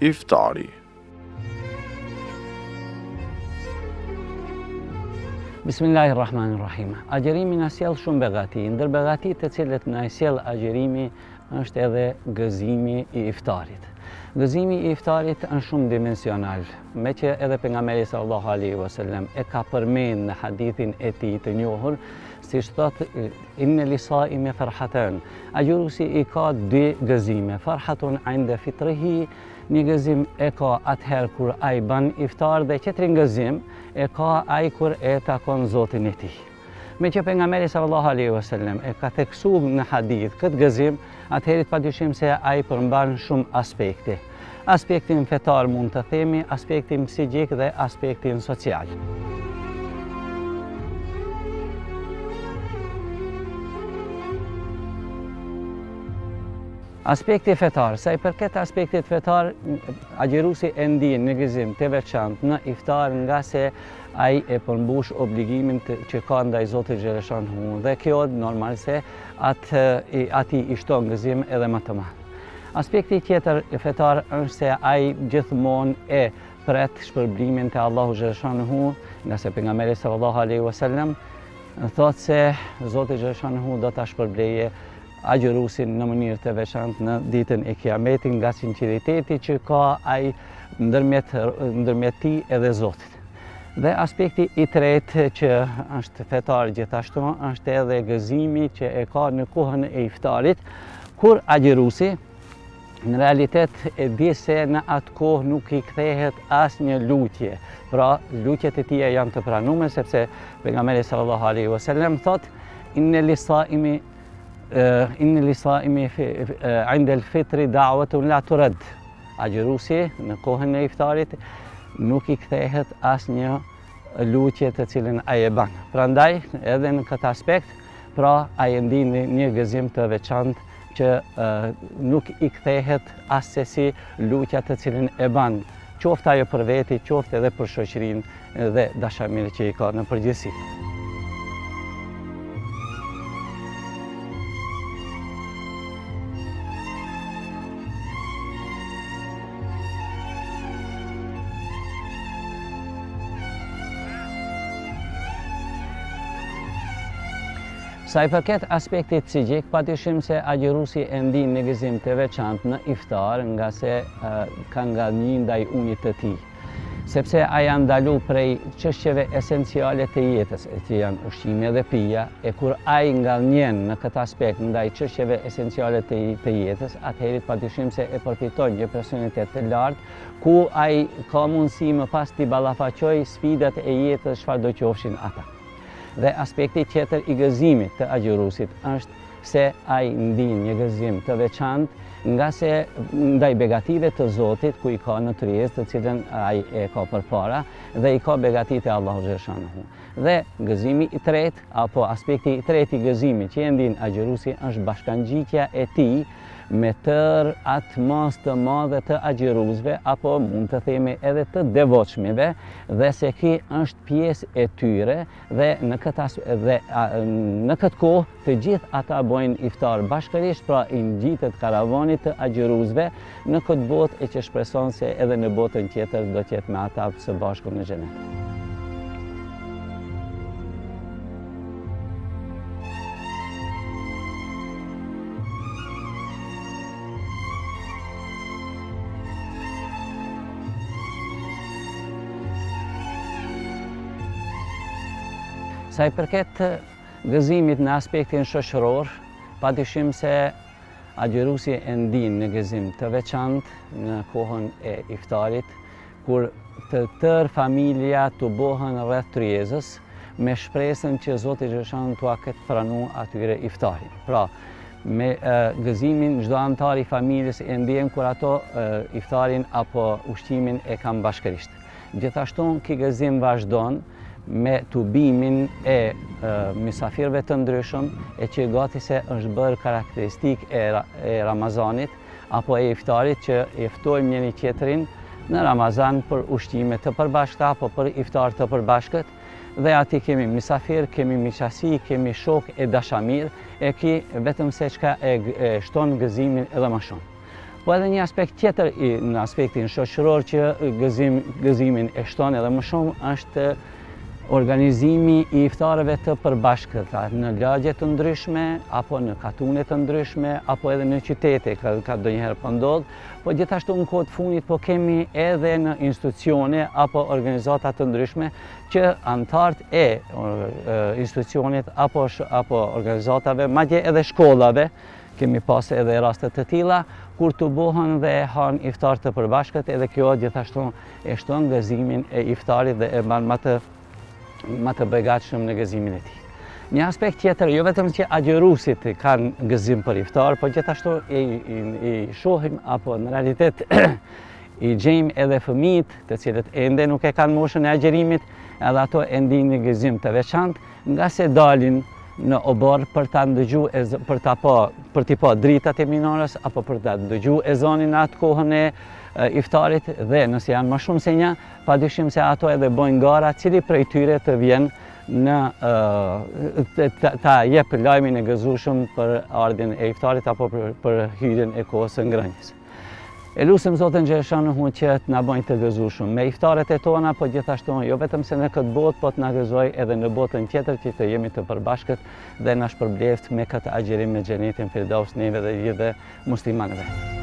iftari. Bismillahirrahmanirrahim. Agjerimi na sjell shumë begati. Ndër begatitë të cilët na sjell agjerimi është edhe gëzimi i iftarit. Gëzimi i iftarit është shumë dimensional, me që edhe pejgamberi sallallahu alaihi wasallam e ka përmend në hadithin e tij të njohur, si thot inna lisaimi farhatan. Agjeruesi i ka dy gëzime, farhatun inda fitrihi, një gëzim e ka atëherë kur ai bën iftar dhe tjetrin gëzim e ka ai kur e takon Zotin e tij. Me që pejgamberi sallallahu alaihi wasallam e ka theksuar në hadith këtë gëzim, atëherë padyshim se ai përmban shumë aspekte. Aspektin fetar mund të themi, aspektin psiqik dhe aspektin social. Aspekti fetar, sa i përket aspektit fetar, agjeruesi e ndjen në gëzim të veçantë në iftar nga se ai e përmbush obligimin që ka ndaj Zotit xhaleshanhu dhe kjo normal se ati i shton gëzim edhe më të madh. Aspekti tjetër fetar është se ai gjithmonë e pret shpërblimin te Allahu xhaleshanhu, nga se pejgamberi sallallahu alaihi wasallam thotë se Zoti xhaleshanhu do ta shpërbleje agjeruesin në mënyrë të veçantë në ditën e Kiametit nga sinqeriteti që ka ai ndërmjet tij edhe Zotit. Dhe aspekti i tretë që është fetar gjithashtu është edhe gëzimi që e ka në kohën e iftarit, kur agjeruesi në realitet e di se në atë kohë nuk i kthehet asnjë lutje. Pra, lutjet e tija janë të pranuara sepse pejgamberi sallallahu alaihi wasallam thotë inna lisaimi inda al-fitri da'watun la turad. Agjeruesi në kohën e iftarit nuk i kthehet asnjë lutje të cilën ai e bën. Prandaj edhe në këtë aspekt, pra ai ndjen një gëzim të veçantë që nuk i kthehet asesi lutja të cilën e bën, qoftë ajo për veti, qoftë edhe për shoqërinë dhe dashamirë që i ka në përgjithësi. Sa i përket aspektit psiqik, padyshim se agjeruesi e ndjen në gëzim të veçantë në iftar nga se ka ngadalë ndaj unit të tij, sepse ai janë ndalu prej çështjeve esenciale të jetës, që janë ushqimi dhe pija, e kur ai ngadalën në këtë aspekt ndaj çështjeve esenciale të jetës, atëherë padyshim se e përfiton një personitet të lartë, ku ai ka mundësi më pas t'i ballafaqojë sfidat e jetës çfarëdo qofshin ata. Dhe aspekti tjetër i gëzimit të agjeruesit është se ai ndjen një gëzim të veçantë nga se ndaj begative të Zotit ku i ka në tryezë të cilën ai e ka përpara dhe i ka begatitë e Allahu xhaleshanhu. Dhe gëzimi i tretë apo aspekti i tretë i gëzimit që e ndjen agjeruesi është bashkangjitja e tij me tërë atë masë të madhe të agjeruesve apo mund të themi edhe të devotshmive dhe se ky është pjesë e tyre dhe në këtë kohë të gjithë ata bojnë iftar bashkërisht, pra i ngjitet karavanit të agjeruesve në këtë botë e që shpreson se edhe në botën tjetër do të jetë me ata së bashku në xhenet. Sa i përket gëzimit në aspektin shoqëror, padyshim se agjeruesi e ndjen në gëzim të veçantë në kohën e iftarit, kur të tërë familja të bohen rreth tryezës me shpresën që Zoti xhaleshanhu t'ua ketë pranuar atyre iftarin. Pra, me gëzimin çdo antar i familjes e ndjen kur ato iftarin apo ushqimin e kanë bashkërisht. Gjithashtu ky gëzim vazhdon me tubimin e mysafirëve të ndryshëm e që gati se është bërë karakteristik e Ramazanit apo e iftarit që i ftojmë njëri tjetrin në Ramazan për ushqime të përbashkëta apo për iftar të përbashkët dhe ati kemi mysafir, kemi miqësi, kemi shok e dashamir e ki vetëm se çka e shton gëzimin edhe më shumë. Po edhe një aspekt tjetër në aspektin shoqëror që gëzimin e shton edhe më shumë është organizimi i iftarëve të përbashkëta në lagje të ndryshme, apo në katune të ndryshme, apo edhe në qytete, ka ndonjëherë po ndodh, po gjithashtu në kohë të fundit po kemi edhe në institucione apo organizata të ndryshme që anëtarët e institucionit apo organizatave, madje edhe shkollave, kemi pas edhe rastet të tilla, kur të bohen dhe han iftar të përbashkët, edhe kjo gjithashtu e shton gëzimin e iftarit dhe e ban më të begatshëm në gëzimin e tij. Një aspekt tjetër, jo vetëm që agjeruesit kanë gëzim për iftar, po gjithashtu i shohim apo në realitet i gjejmë edhe fëmijët të cilët ende nuk e kanë moshën e agjerimit, edhe ato e ndjejnë një gëzim të veçantë, nga se dalin në obor për ta ndëgjuar për t'i pa dritat e minorës apo për ta ndëgjuar ezanin në atë kohën e iftarit, dhe nëse janë më shumë se një, padyshim se ato edhe bojnë gara cili prej tyre të vjen në ta jep lajmin e gëzueshëm për ardhjen e iftarit apo për hyrjen e kohës së ngrënjes. E lutem Zotin xhaleshanu që të na bëjë të gëzueshëm me iftaret e tona, po gjithashtu jo vetëm se në këtë botë, po të na gëzoj edhe në botën tjetër që të jemi të përbashkët dhe na shpërbleft me këtë agjerim në xhenetin Firdaus neve dhe gjithë muslimanëve.